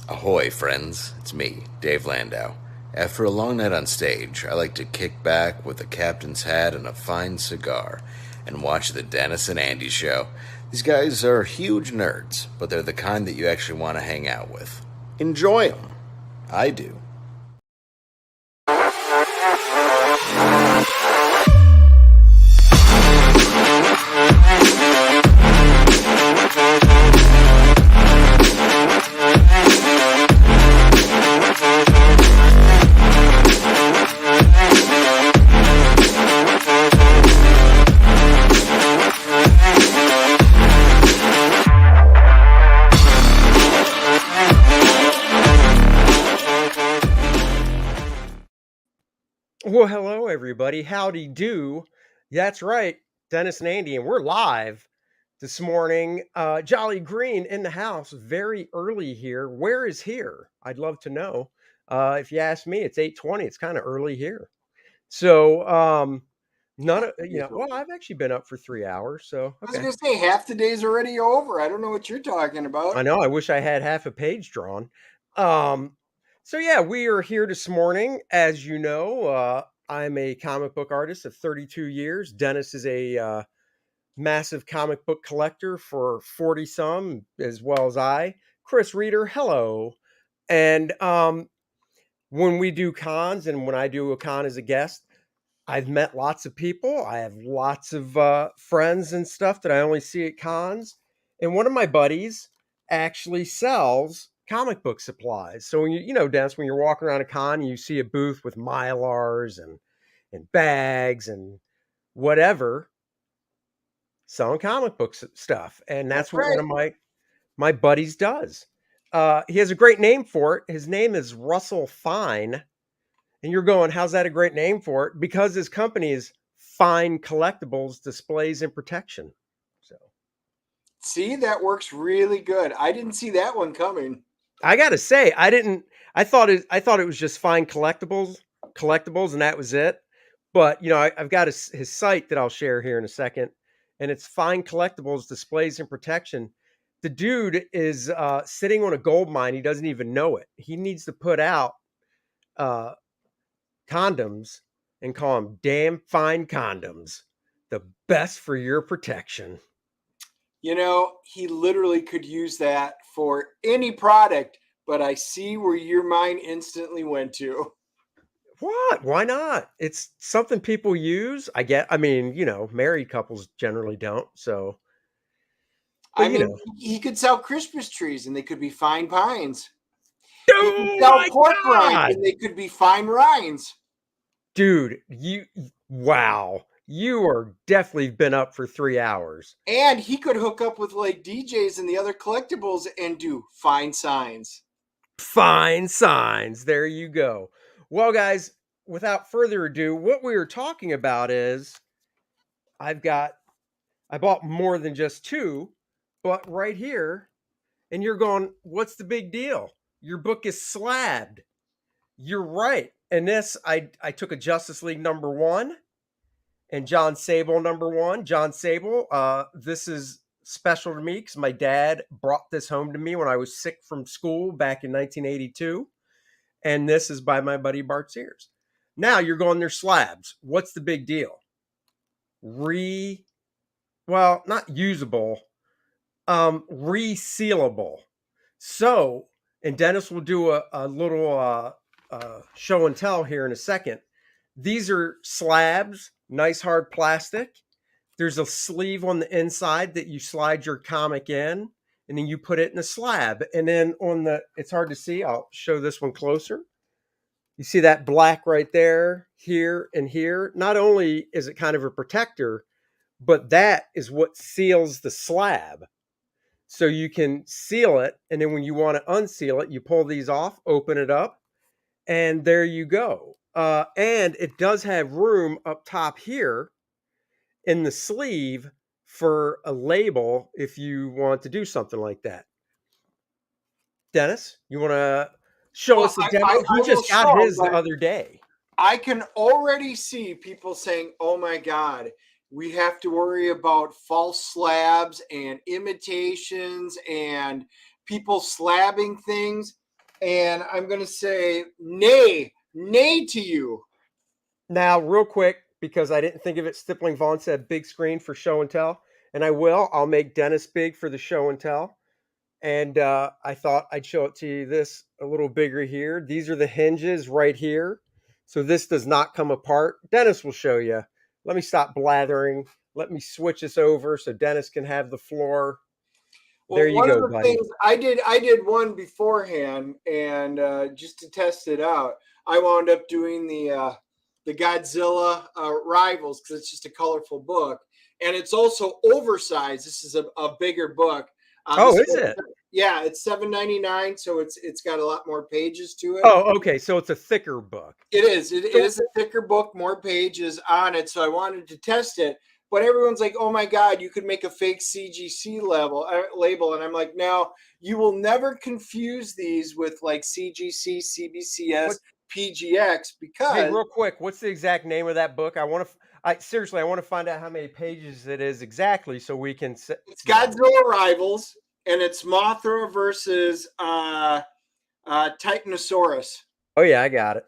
Ahoy, friends. It's me, Dave Landau. After a long night on stage, I like to kick back with a captain's hat and a fine cigar and watch the Dennis and Andy show. These guys are huge nerds, but they're the kind that you actually want to hang out with. Enjoy them. I do. Well, hello, everybody. Howdy do. That's right, Dennis and Andy, and we're live this morning. Jolly Green in the house, very early here. Where is here? I'd love to know. If you ask me, it's 8:20. It's kind of early here. So, none of well, I've actually been up for 3 hours. So, I was okay. gonna say half the day's already over. I don't know what you're talking I about. know. I wish I had half a page drawn. Um, so yeah, we are here this morning. As you know, I'm a comic book artist of 32 years. Dennis is a massive comic book collector for 40 some, as well as I. Chris Reader, hello. And when we do cons and when I do a con as a guest, I've met lots of people. I have lots of friends and stuff that I only see at cons. And one of my buddies actually sells comic book supplies. So when Dennis, when you're walking around a con, and you see a booth with Mylars and bags and whatever, selling comic book stuff. And that's That's what one right. of my buddies does. He has a great name for it. His name is Russell Fine. And you're going, how's that a great name for it? Because his company is Fine Collectibles, Displays, and Protection. So See, that works really good. I didn't see that one coming. I gotta say, I didn't. I thought it was just Fine Collectibles, and that was it. But I've got his site that I'll share here in a second, and it's Fine Collectibles, Displays, and Protection. The dude is sitting on a gold mine. He doesn't even know it. He needs to put out uh, condoms and call them damn fine condoms, the best for your protection. He literally could use that for any product, but I see where your mind instantly went to. What? Why not? It's something people use. I mean, married couples generally don't. So, but I mean, he could sell Christmas trees and they could be fine pines. He could oh sell my pork rinds God, and they could be fine rinds. dude, wow, you are definitely been up for 3 hours. And he could hook up with like DJs and the other collectibles and do fine signs. Fine signs. There you go. Well, guys, without further ado, what we were talking about is I've got I bought more than just two, but right here, and you're going, what's the big deal? Your book is slabbed. You're right. And this, I took a Justice League #1 and John Sable #1. John Sable, this is special to me because my dad brought this home to me when I was sick from school back in 1982. And this is by my buddy Bart Sears. Now you're going, there's slabs. What's the big deal? Well, not usable, resealable. So, and Dennis will do a little show and tell here in a second. These are slabs, nice hard plastic. There's a sleeve on the inside that you slide your comic in, and then you put it in a slab. And then it's hard to see. I'll show this one closer. You see that black right there, here, and here. Not only is it kind of a protector, but that is what seals the slab. So you can seal it, and then when you want to unseal it, you pull these off, open it up, and there you go. And it does have room up top here in the sleeve for a label if you want to do something like that. Dennis, you want to show us the demo? He I will just got show, his the other day. I can already see people saying, oh my God, we have to worry about false slabs and imitations and people slabbing things. And I'm going to say nay to you. Now, real quick, because I didn't think of it, Stippling Vaughn said big screen for show and tell, and I will. I'll make Dennis big for the show and tell. And I thought I'd show it to you this a little bigger here. These are the hinges right here. So this does not come apart. Dennis will show you. Let me stop blathering. Let me switch this over so Dennis can have the floor. Well, There you one of go, the buddy. things I did one beforehand, and just to test it out, I wound up doing the Godzilla Rivals because it's just a colorful book, and it's also oversized. This is a bigger book. Oh, is it? Yeah, it's $7.99, so it's got a lot more pages to it. Oh, okay. So it's a thicker book. It is. It is a thicker book, more pages on it. So I wanted to test it, but everyone's like, "Oh my God, you could make a fake CGC label," and I'm like, "No, you will never confuse these with like CGC, CBCS, PGX because." Hey, real quick, what's the exact name of that book? I want to. Seriously, I want to find out how many pages it is exactly, so we can. It's Godzilla Rivals, and it's Mothra versus Titanosaurus. Oh yeah, I got it.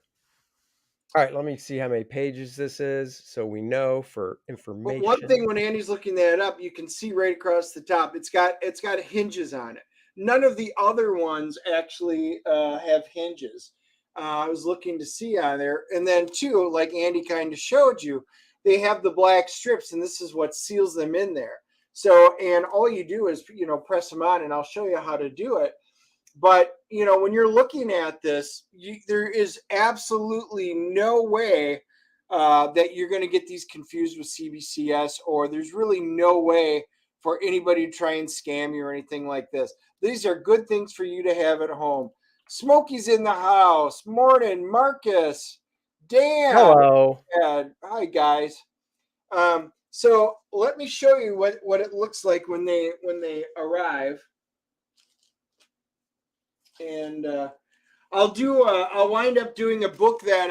All right, let me see how many pages this is, so we know for information. But one thing, when Andy's looking that up, you can see right across the top. It's got hinges on it. None of the other ones actually have hinges. I was looking to see on there, and then too, like Andy kind of showed you, they have the black strips, and this is what seals them in there. So, and all you do is press them on, and I'll show you how to do it. But when you're looking at this, there is absolutely no way that you're going to get these confused with CBCS, or there's really no way for anybody to try and scam you or anything like this. These are good things for you to have at home. Smokey's in the house. Morning, Marcus. Dan. Hello. Hi, guys. So let me show you what it looks like when they arrive. And I'll wind up doing a book that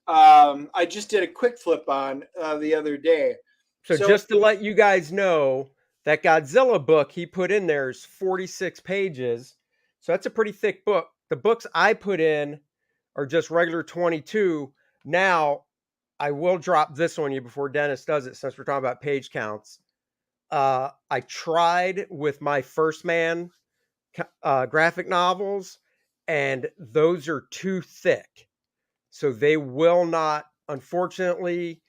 I just did a quick flip on the other day. So just to let you guys know, that Godzilla book he put in there is 46 pages. So that's a pretty thick book. The books I put in are just regular 22. Now, I will drop this on you before Dennis does it, since we're talking about page counts. I tried with my First Man graphic novels, and those are too thick. So they will not, unfortunately,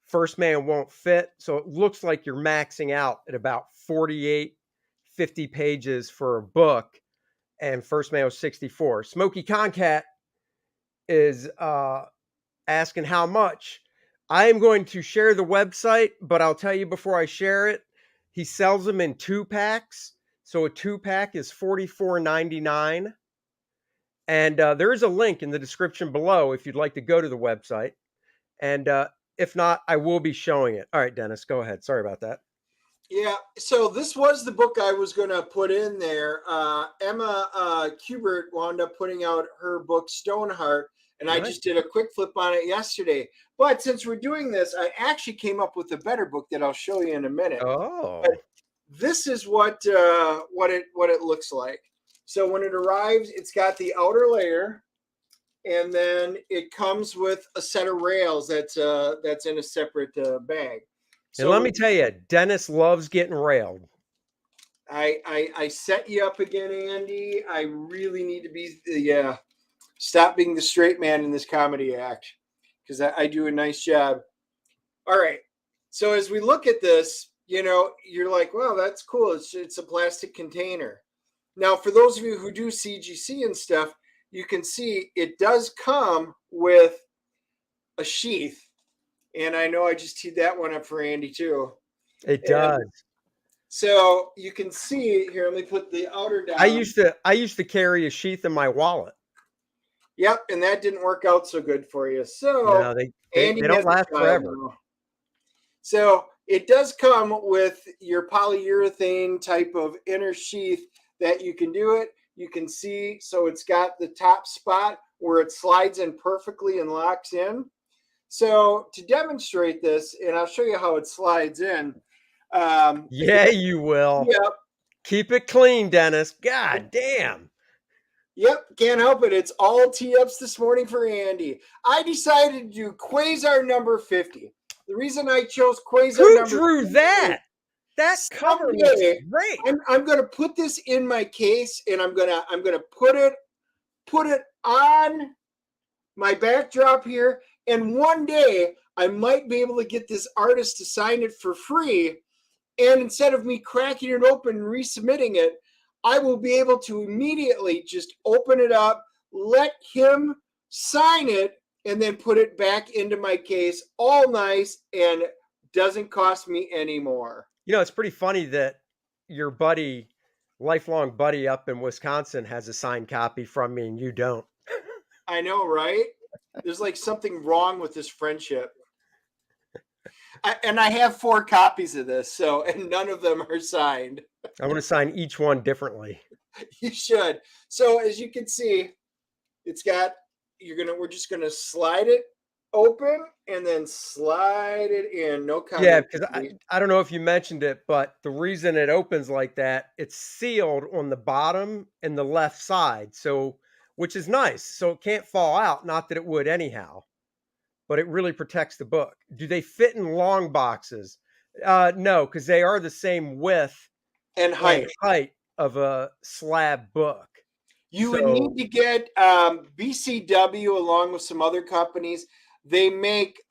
First Man won't fit. So it looks like you're maxing out at about 48, 50 pages for a book, and First Man was 64. Smokey Concat is asking how much. I am going to share the website, but I'll tell you before I share it, he sells them in 2-packs. So a 2-pack is $44.99. And there is a link in the description below if you'd like to go to the website. And if not, I will be showing it. All right, Dennis, go ahead. Sorry about that. Yeah, so this was the book I was going to put in there. Emma Kubert wound up putting out her book Stoneheart, and I just did a quick flip on it yesterday. But since we're doing this, I actually came up with a better book that I'll show you in a minute. Oh, but this is what it looks like. So when it arrives, it's got the outer layer, and then it comes with a set of rails that's in a separate bag. So, and let me tell you, Dennis loves getting railed. I set you up again, Andy. I really need to be stop being the straight man in this comedy act, because I do a nice job. All right. So as we look at this, you're like, well, that's cool. It's a plastic container. Now, for those of you who do CGC and stuff, you can see it does come with a sheath. And I know I just teed that one up for Andy too. It does. So you can see here. Let me put the outer down. I used to carry a sheath in my wallet. Yep, and that didn't work out so good for you. So no, they don't last forever. So it does come with your polyurethane type of inner sheath that you can do it. You can see, so it's got the top spot where it slides in perfectly and locks in. So to demonstrate this, and I'll show you how it slides in. Yeah, you will. Yep. Keep it clean, Dennis. God damn. Yep, can't help it. It's all tee-ups this morning for Andy. I decided to do Quasar number 50. The reason I chose Quasar Who number drew 50 that? is That cover looks someday great. I'm gonna put this in my case and I'm gonna put it on my backdrop here. And one day I might be able to get this artist to sign it for free. And instead of me cracking it open and resubmitting it, I will be able to immediately just open it up, let him sign it, and then put it back into my case, all nice, and doesn't cost me any more. You know, it's pretty funny that your buddy, lifelong buddy up in Wisconsin, has a signed copy from me and you don't. I know, right? There's like something wrong with this friendship. And I have 4 copies of this, so, and none of them are signed. I want to sign each one differently. You should. So as you can see, it's got, we're just gonna slide it open and then slide it in. No comment. Yeah, because I don't know if you mentioned it, but the reason it opens like that, it's sealed on the bottom and the left side. So, which is nice. So it can't fall out. Not that it would anyhow, but it really protects the book. Do they fit in long boxes? No, because they are the same width and and height. height of a slab book. You would need to get BCW along with some other companies. They make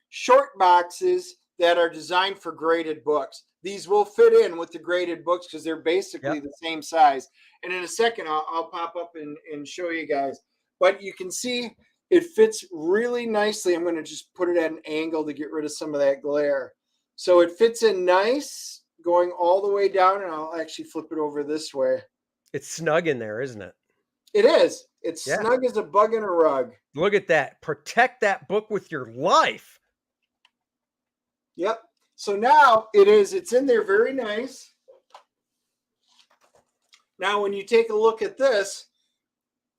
short boxes that are designed for graded books. These will fit in with the graded books because they're basically the same size. And in a second, I'll pop up and show you guys. But you can see it fits really nicely. I'm going to just put it at an angle to get rid of some of that glare. So it fits in nice, going all the way down, and I'll actually flip it over this way. It's snug in there, isn't it? It is. It's snug as a bug in a rug. Look at that. Protect that book with your life. Yep. So now it's in there very nice. Now, when you take a look at this,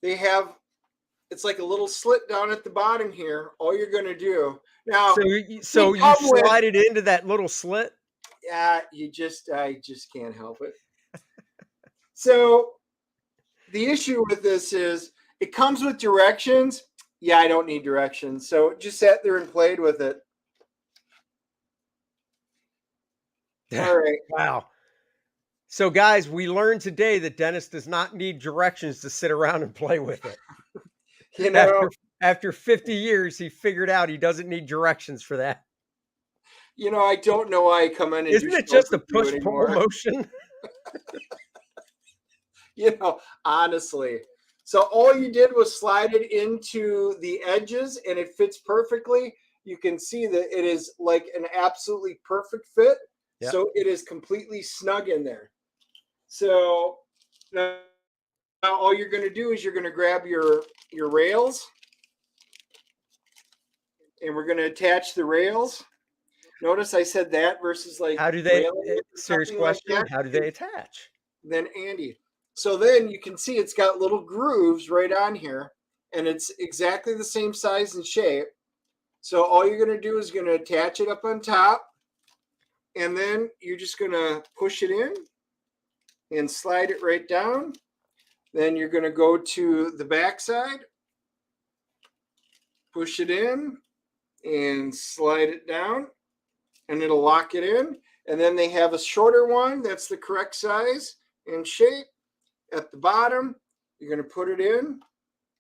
it's like a little slit down at the bottom here. All you're going to do now. So you slide it into that little slit? Yeah, I just can't help it. So the issue with this is it comes with directions. Yeah, I don't need directions. So just sat there and played with it. All right. Wow. So guys, we learned today that Dennis does not need directions to sit around and play with it. You know, after 50 years, he figured out he doesn't need directions for that. You know, I don't know why I come in and isn't it just a push-pull motion? You know, honestly. So all you did was slide it into the edges and it fits perfectly. You can see that it is like an absolutely perfect fit. Yep. So it is completely snug in there. So now all you're going to do is you're going to grab your rails and we're going to attach the rails. Notice I said that versus like, how do they, serious question, like how do they attach? Then Andy. So then you can see it's got little grooves right on here and it's exactly the same size and shape. So all you're going to do is going to attach it up on top and then you're just going to push it in and slide it right down. Then you're going to go to the back side, push it in and slide it down and it'll lock it in. And then they have a shorter one that's the correct size and shape. At the bottom, you're going to put it in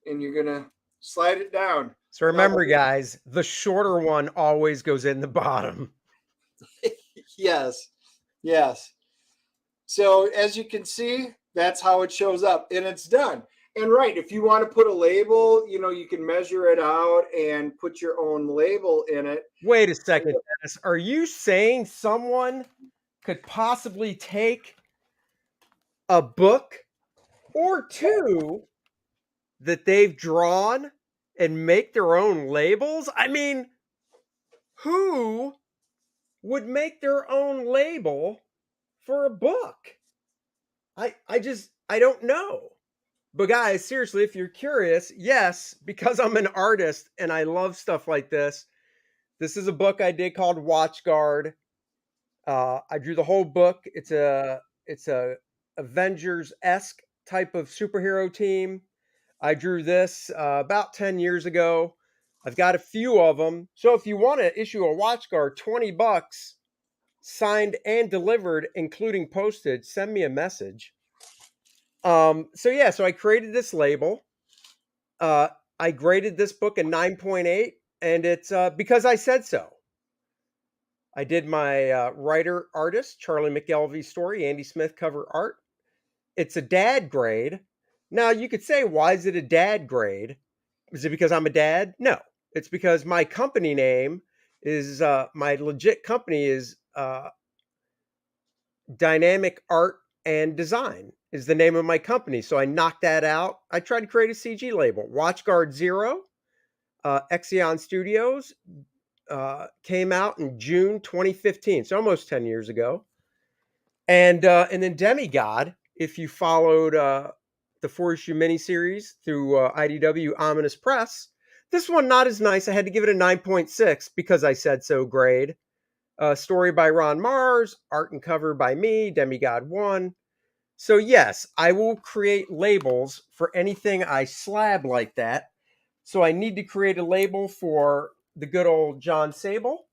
and you're going to slide it down. So remember, guys, the shorter one always goes in the bottom. Yes. Yes. So as you can see, that's how it shows up and it's done. And right, if you want to put a label, you know, you can measure it out and put your own label in it. Wait a second, Dennis. Are you saying someone could possibly take a book or two that they've drawn and make their own labels? I mean, who would make their own label for a book? I don't know. But guys, seriously, if you're curious, yes, because I'm an artist and I love stuff like this. This is a book I did called Watchguard. I drew the whole book. It's a Avengers-esque type of superhero team. I drew this about 10 years ago. I've got a few of them. So if you want to issue a watch guard, $20, signed and delivered, including postage, send me a message. So I created this label. I graded this book a 9.8, and it's because I said so. I did my writer artist, Charlie McElvey story, Andy Smith cover art. It's a dad grade. Now, you could say, why is it a dad grade? Is it because I'm a dad? No. It's because my company name is, my legit company is Dynamic Art and Design is the name of my company. So I knocked that out. I tried to create a CG label. WatchGuard Zero, Exion Studios, came out in June 2015. So almost 10 years ago. And then Demigod, if you followed the 4-issue miniseries through IDW Ominous Press, this one not as nice. I had to give it a 9.6 because I said so grade. Story by Ron Mars, art and cover by me, Demigod 1. So yes, I will create labels for anything I slab like that. So I need to create a label for the good old John Sable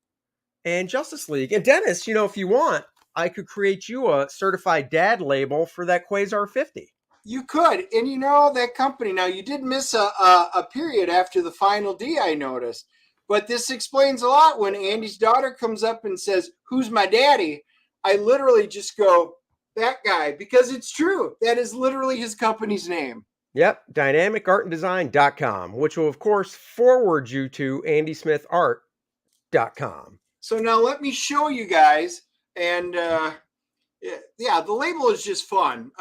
and Justice League. And Dennis, if you want, I could create you a certified dad label for that Quasar 50. You could. And that company, now you did miss a period after the final D, I noticed. But this explains a lot. When Andy's daughter comes up and says, "Who's my daddy?" I literally just go, "That guy," because it's true. That is literally his company's name. Yep, dynamicartanddesign.com, which will, of course, forward you to andysmithart.com. So now let me show you guys. And the label is just fun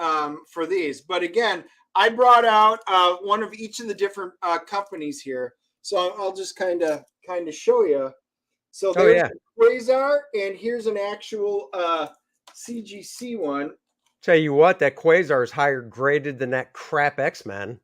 for these. But again, I brought out one of each of the different companies here. So I'll just kind of show you. So there's Quasar, and here's an actual CGC one. Tell you what, that Quasar is higher graded than that crap X-Men.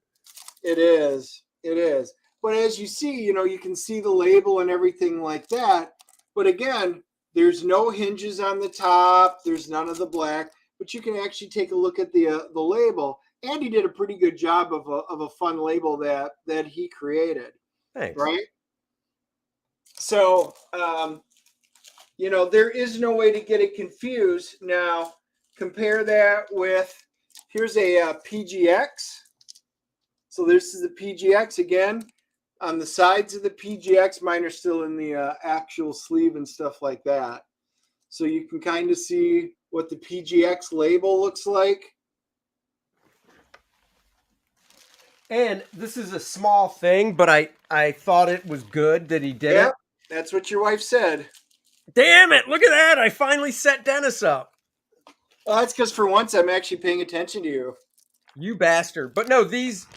It is. But as you see, you can see the label and everything like that. But again, there's no hinges on the top. There's none of the black. But you can actually take a look at the label. Andy did a pretty good job of a fun label that he created. Thanks. Right? So, there is no way to get it confused. Now, compare that with, here's a PGX. So this is the PGX again. On the sides of the PGX, mine are still in the actual sleeve and stuff like that. So you can kind of see what the PGX label looks like. And this is a small thing, but I thought it was good that he did it. That's what your wife said. Damn it, look at that. I finally set Dennis up. Well, that's because for once I'm actually paying attention to you. You bastard. But no, these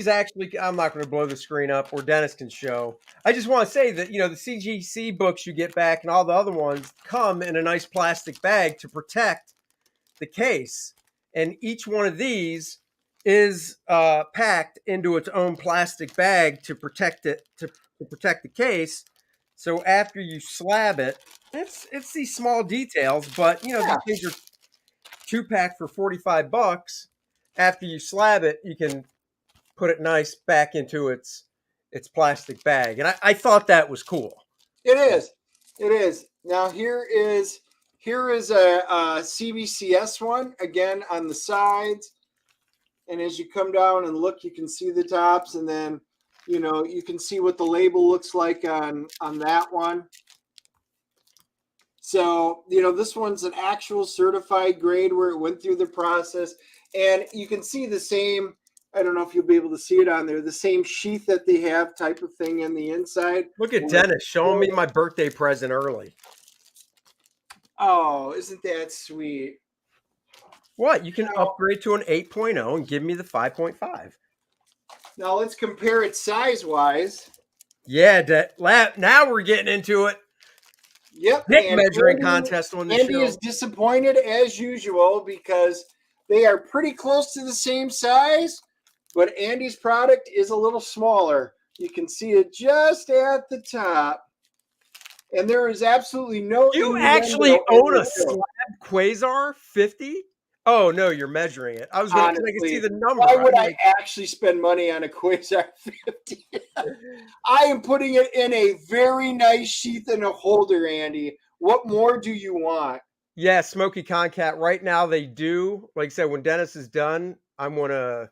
actually, I'm not going to blow the screen up, or Dennis can show. I just want to say that, the CGC books you get back and all the other ones come in a nice plastic bag to protect the case. And each one of these is packed into its own plastic bag to protect it, to protect the case. So after you slab it, it's these small details, but these things are 2-pack for $45. After you slab it, you can put it nice back into its plastic bag. And I thought that was cool. It is. Now here is a CBCS one again on the sides. And as you come down and look, you can see the tops, and then you can see what the label looks like on that one. So, this one's an actual certified grade where it went through the process. And you can see the same, I don't know if you'll be able to see it on there, the same sheath that they have type of thing in the inside. Look at Dennis showing me my birthday present early. Oh, isn't that sweet? What? You can upgrade to an 8.0 and give me the 5.5. Now let's compare it size-wise. Yeah, now we're getting into it. Yep. Dick measuring contest on the show. Andy is disappointed as usual because they are pretty close to the same size, but Andy's product is a little smaller. You can see it just at the top. And there is absolutely no... You actually own a Slab Quasar 50? Oh no, you're measuring it. I was gonna, because I can see Honestly, the number. why I'm would I like, actually spend money on a Quasar 50? I am putting it in a very nice sheath and a holder, Andy. What more do you want? yeah, Smoky Concat. Right now they do. Like I said, when Dennis is done, I'm gonna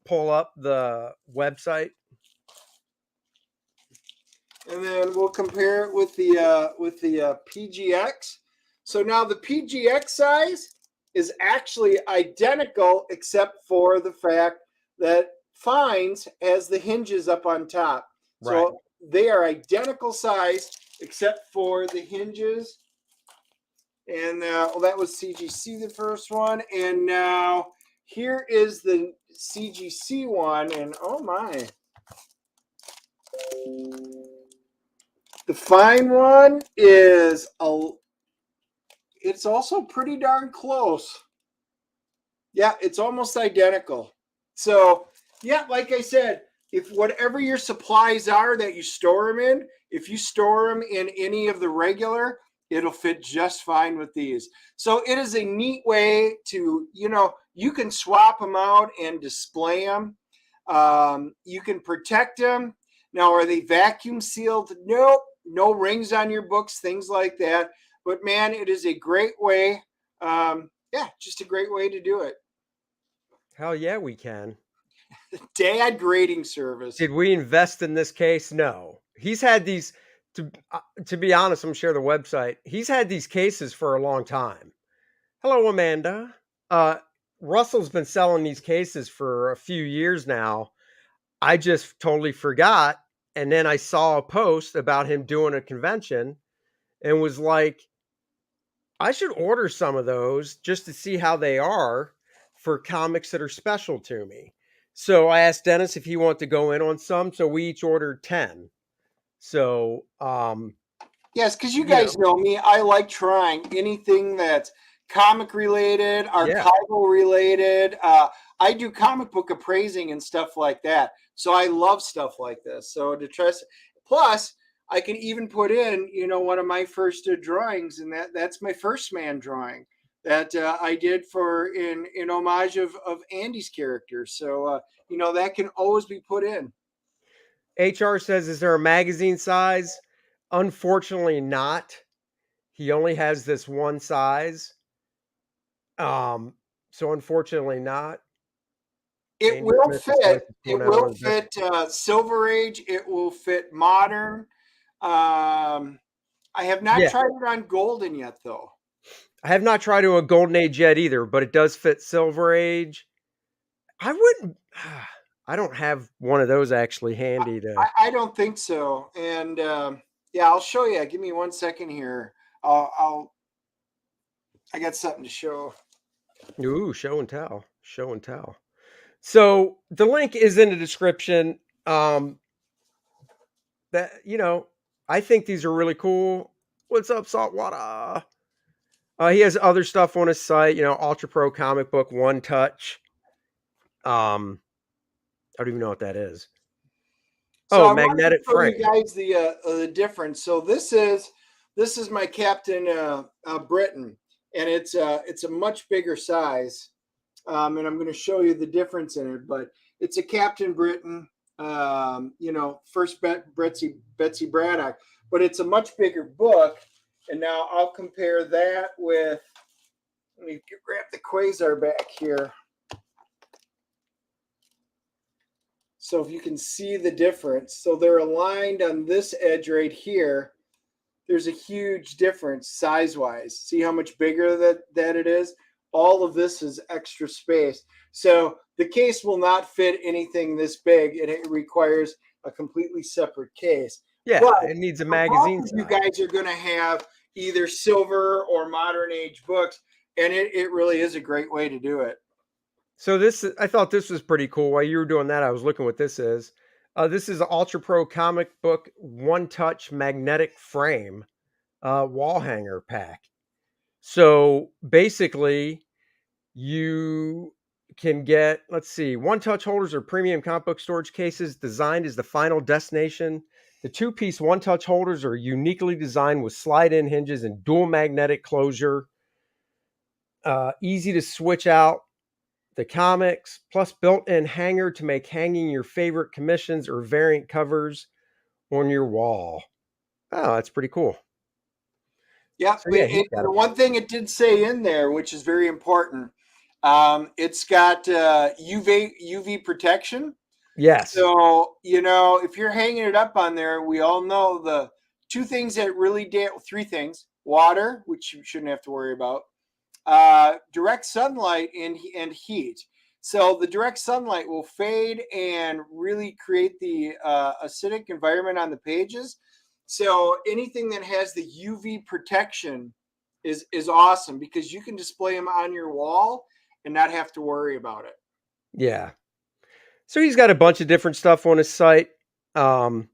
pull up the website. And then we'll compare it with the PGX. So now the PGX size is actually identical, except for the fact that Fines has the hinges up on top. Right. So they are identical size, except for the hinges. And well, that was CGC, the first one. And now here is the CGC one. And oh my. The fine one is it's also pretty darn close. Yeah, it's almost identical. So, yeah, like I said, if whatever your supplies are that you store them in, if you store them in any of the regular, it'll fit just fine with these. So it is a neat way to, you can swap them out and display them. You can protect them. Now, are they vacuum sealed? Nope. No rings on your books, things like that. But man, it is a great way. Yeah, just a great way to do it. Hell yeah, we can. Dad grading service. Did we invest in this case? No. He's had these. To be honest, I'm sure the website. He's had these cases for a long time. Hello, Amanda. Russell's been selling these cases for a few years now. I just totally forgot. And then I saw a post about him doing a convention and was like, I should order some of those just to see how they are for comics that are special to me. So I asked Dennis if he wanted to go in on some. So we each ordered 10. So, yes, because you guys know me. I like trying anything that's comic related, archival related. I do comic book appraising and stuff like that. So I love stuff like this. So to trust, plus I can even put in, one of my first drawings, and that's my first man drawing that I did in homage of Andy's character. So that can always be put in. HR says, is there a magazine size? Unfortunately, not. He only has this one size. So unfortunately, not. It will fit. It will fit Silver Age. It will fit Modern. I have not tried it on Golden yet, though. I have not tried it on Golden Age yet either, but it does fit Silver Age. I wouldn't. I don't have one of those actually handy to. I don't think so. And I'll show you. Give me 1 second here. I got something to show. Ooh, show and tell. Show and tell. So the link is in the description. That I think these are really cool. What's up, Saltwater? He has other stuff on his site. Ultra Pro comic book, One Touch. I don't even know what that is. So magnetic frame. You guys the difference. So this is my Captain Britain, and it's a much bigger size. And I'm going to show you the difference in it. But it's a Captain Britain, first Betsy Braddock, but it's a much bigger book. And now I'll compare that with. Let me grab the Quasar back here. So if you can see the difference, so they're aligned on this edge right here. There's a huge difference size-wise. See how much bigger that it is? All of this is extra space. So the case will not fit anything this big. It requires a completely separate case. Yeah, but it needs a magazine. You guys are going to have either silver or modern age books, and it really is a great way to do it. So I thought this was pretty cool. While you were doing that, I was looking what this is. This is an Ultra Pro comic book One Touch magnetic frame wall hanger pack. So basically, you can get, let's see, One Touch holders are premium comic book storage cases designed as the final destination. The two-piece One Touch holders are uniquely designed with slide-in hinges and dual magnetic closure. Easy to switch out the comics, plus built-in hanger to make hanging your favorite commissions or variant covers on your wall. Oh, that's pretty cool. Yeah, So yeah, he's got the it. one thing it did say in there, which is very important, it's got UV protection. Yes. So, if you're hanging it up on there, we all know the two things that really three things: water, which you shouldn't have to worry about, direct sunlight, and heat. So the direct sunlight will fade and really create the acidic environment on the pages. So anything that has the UV protection is awesome because you can display them on your wall and not have to worry about it. Yeah. So he's got a bunch of different stuff on his site that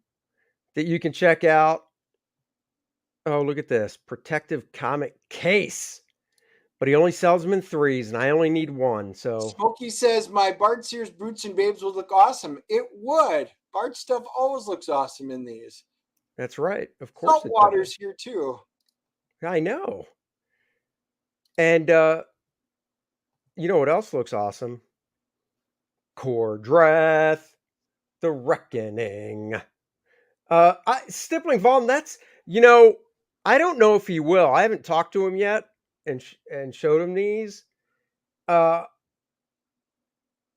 you can check out. Oh, look at this protective comic case. But he only sells them in 3s, and I only need 1. So Smokey says my Bart Sears Boots and Babes would look awesome. It would. Bart stuff always looks awesome in these. that's right. Of course it Saltwater's does. here too. I know. And you know what else looks awesome? Kor-Drath, The Reckoning. Stippling Vaughn, that's, I don't know if he will. I haven't talked to him yet and showed him these. Uh,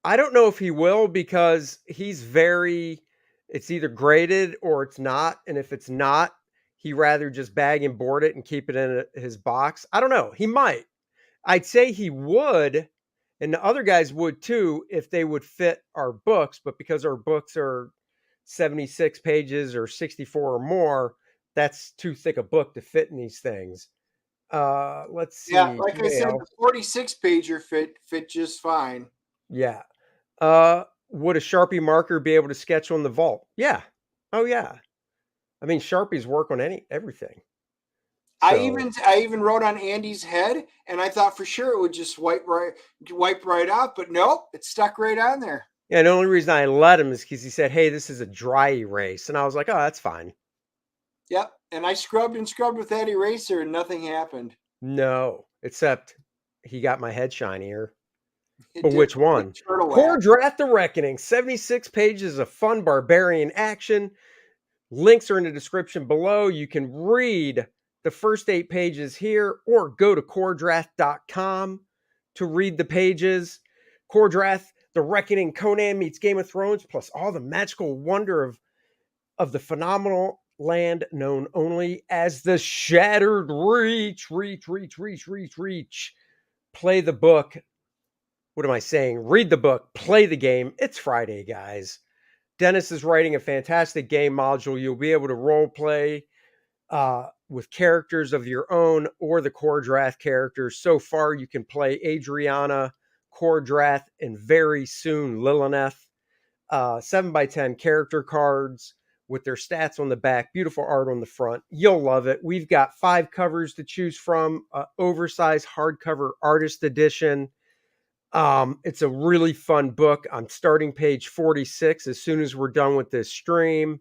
I don't know if he will because it's either graded or it's not. And if it's not, he rather just bag and board it and keep it in his box. I don't know. He might. I'd say he would, and the other guys would too if they would fit our books. But because our books are 76 pages or 64 or more, that's too thick a book to fit in these things. Let's Yeah, see. like I said, the 46 pager fit just fine. Yeah. Would a Sharpie marker be able to sketch on the vault? Yeah. Oh yeah. I mean, Sharpies work on everything. So I even wrote on Andy's head, and I thought for sure it would just wipe right off, but nope, it stuck right on there. yeah, the only reason I let him is because he said, "Hey, this is a dry erase," and I was like, "Oh, that's fine." Yep, and I scrubbed and scrubbed with that eraser, and nothing happened. No, except he got my head shinier. It But did which like one? turtle wax. Kor-Drath: The Reckoning, 76 pages of fun barbarian action. Links are in the description below. You can read the first 8 pages here or go to Kor-Drath.com to read the pages. Kor-Drath: The Reckoning, Conan meets Game of Thrones, plus all the magical wonder of the phenomenal land known only as the Shattered Reach. Reach. Play the book. What am I saying? Read the book, play the game. It's Friday, guys. Dennis is writing a fantastic game module. You'll be able to role play with characters of your own or the Kor-Drath characters. So far, you can play Adriana, Kor-Drath, and very soon Lilith. 7x10 character cards with their stats on the back, beautiful art on the front. You'll love it. We've got 5 covers to choose from, oversized hardcover artist edition. It's a really fun book. I'm starting page 46 as soon as we're done with this stream.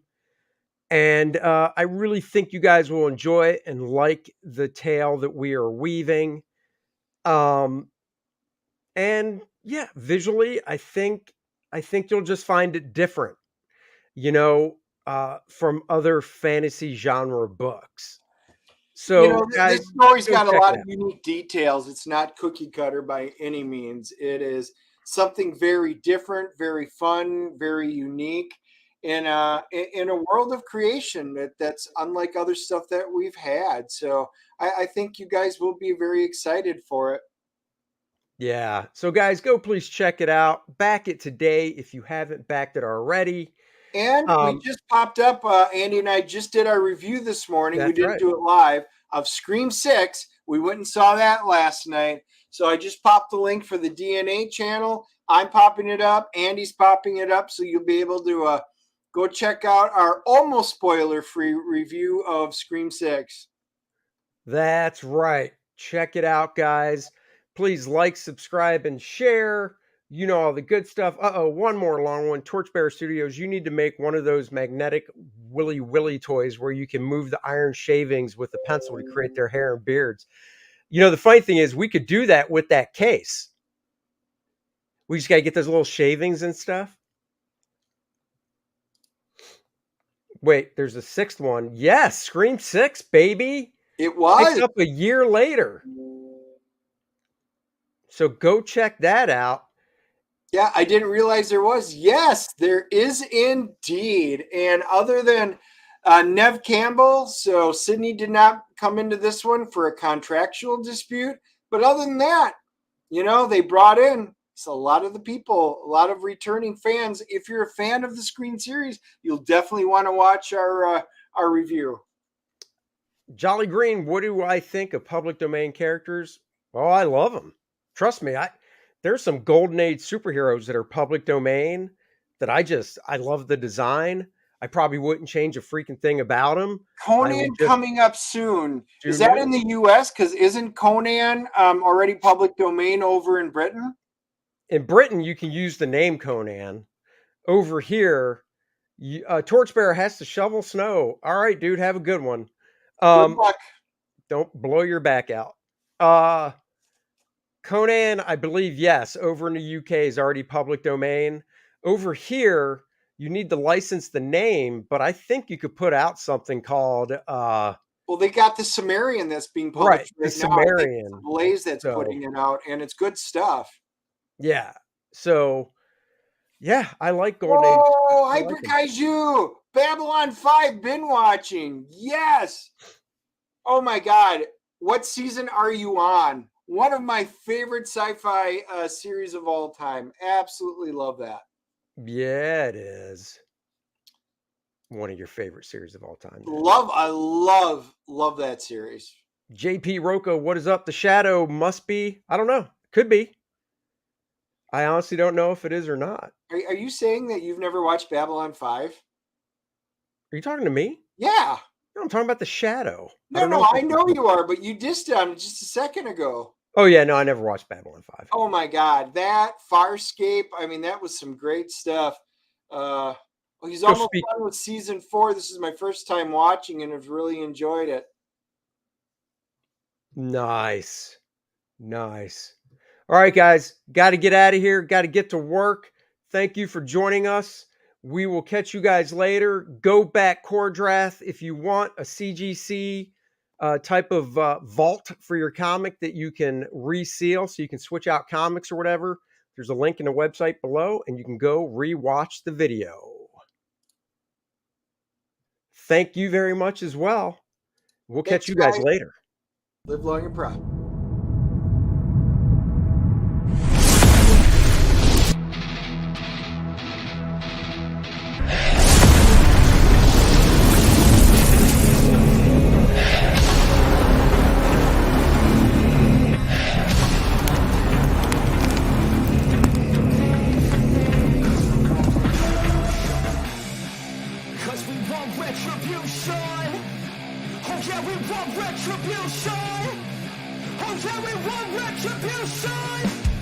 And I really think you guys will enjoy it and like the tale that we are weaving. And yeah, visually, I think you'll just find it different, from other fantasy genre books. So, This guys, story's go got a check lot it of out. unique details. It's not cookie cutter by any means. It is something very different, very fun, very unique in a world of creation that's unlike other stuff that we've had. So I think you guys will be very excited for it. Yeah. So, guys, go please check it out. Back it today if you haven't backed it already. And we Um, just popped up. Andy and I just did our review this morning. We that's didn't right. do it live of Scream 6. We went and saw that last night. So I just popped the link for the DNA channel. I'm popping it up. Andy's popping it up. So you'll be able to go check out our almost spoiler free review of Scream 6. That's right. Check it out, guys. Please like, subscribe, and share. You know all the good stuff. One more long one. Torchbearer Studios, you need to make one of those magnetic Willy Willy toys where you can move the iron shavings with a pencil to create their hair and beards. You know, the funny thing is we could do that with that case. We just got to get those little shavings and stuff. Wait, there's a sixth one. Yes, Scream 6, baby. It was. Picked up a year later. So go check that out. Yeah, I didn't realize there was. Yes, there is indeed. And other than Nev Campbell, so Sydney did not come into this one for a contractual dispute. But other than that, you know, they brought in a lot of the people, a lot of returning fans. If you're a fan of the Screen series, you'll definitely want to watch our review. Jolly Green, what do I think of public domain characters? Oh, I love them. Trust me, there's some golden age superheroes that are public domain that I love the design. I probably wouldn't change a freaking thing about them. Conan coming up soon. Is that in the US? Because isn't Conan already public domain over in Britain? In Britain, you can use the name Conan. Over here, Torchbearer has to shovel snow. All right, dude, have a good one. Good luck. Don't blow your back out. Conan, I believe, yes, over in the UK is already public domain. Over here, you need to license the name, but I think you could put out something called well, they got the Sumerian that's being published right now. Sumerian Blaze that's putting it out, and it's good stuff. Yeah. So yeah, I like Golden Age. Oh, Hyper Kaiju, Babylon 5 bin watching. Yes. Oh my God. What season are you on? One of my favorite sci-fi series of all time. Absolutely love that. Yeah, it is. One of your favorite series of all time. I love that series. JP Rocco, what is up? The Shadow must be. I don't know. Could be. I honestly don't know if it is or not. Are you saying that you've never watched Babylon 5? Are you talking to me? Yeah. No, I'm talking about The Shadow. No, I know you are, but you dissed on it just a second ago. Oh, yeah. No, I never watched Babylon 5. Oh, my God. That Farscape, I mean, that was some great stuff. He's almost done with season 4. This is my first time watching, and I've really enjoyed it. Nice. All right, guys. Got to get out of here. Got to get to work. Thank you for joining us. We will catch you guys later. Go back Kor-Drath if you want a CGC type of vault for your comic that you can reseal so you can switch out comics or whatever. There's a link in the website below, and you can go rewatch the video. Thank you very much as well. We'll catch you guys later. Live long and proud. Retribution! Oh yeah, we want retribution!